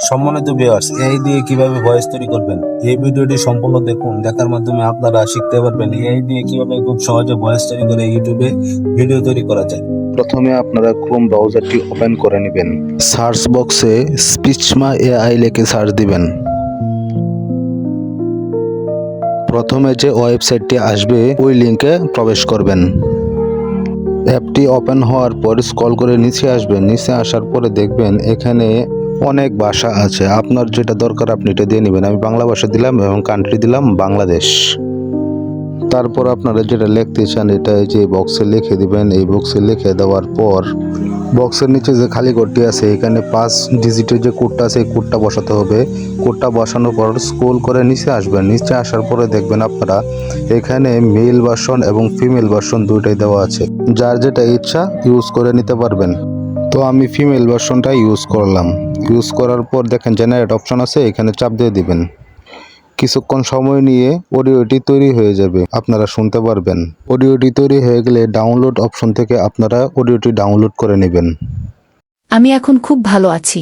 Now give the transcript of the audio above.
সম্মানিত viewers, AI দিয়ে কিভাবে ভয়েস তৈরি করবেন এই ভিডিওটি সম্পূর্ণ দেখুন। দেখার মাধ্যমে আপনারা শিখতে পারবেন এআই দিয়ে কিভাবে খুব সহজে ভয়েস তৈরি করে ইউটিউবে ভিডিও তৈরি করা যায়। প্রথমে আপনারা ক্রোম ব্রাউজারটি ওপেন করে নেবেন। সার্চ বক্সে স্পিচমা এআই লিখে সার্চ দিবেন। প্রথমে যে ওয়েবসাইটটি আসবে ওই লিংকে প্রবেশ করবেন। অ্যাপটি ওপেন হওয়ার পর স্ক্রল করে নিচে আসবেন। নিচে আসার পরে দেখবেন এখানে অনেক ভাষা আছে, আপনার যেটা দরকার আপনি এটা দিয়ে নেবেন। আমি বাংলা ভাষা দিলাম এবং কান্ট্রি দিলাম বাংলাদেশ। তারপর আপনারা যেটা লিখতে চান এটা এই যে বক্সে লিখে দিবেন। এই বক্সে লিখে দেওয়ার পর বক্সের নিচে যে খালি ঘরটি আছে এখানে 5 ডিজিটের যে কোডটা আছে এই কোডটা বসাতে হবে। কোডটা বসানোর পর স্ক্রল করে নিচে আসবেন। নিচে আসার পরে দেখবেন আপনারা এখানে মেল ভার্সন এবং ফিমেল ভার্সন দুইটাই দেওয়া আছে, যার যেটা ইচ্ছা ইউজ করে নিতে পারবেন। তো আমি ফিমেল ভার্সনটা ইউজ করলাম। ইউজ করার পর দেখেন জেনারেট অপশন আছে, এখানে চাপ দিয়ে দিবেন। কিছুক্ষণ সময় নিয়ে অডিওটি তৈরি হয়ে যাবে, আপনারা শুনতে পারবেন। অডিওটি তৈরি হয়ে গেলে ডাউনলোড অপশন থেকে আপনারা অডিওটি ডাউনলোড করে নেবেন। আমি এখন খুব ভালো আছি।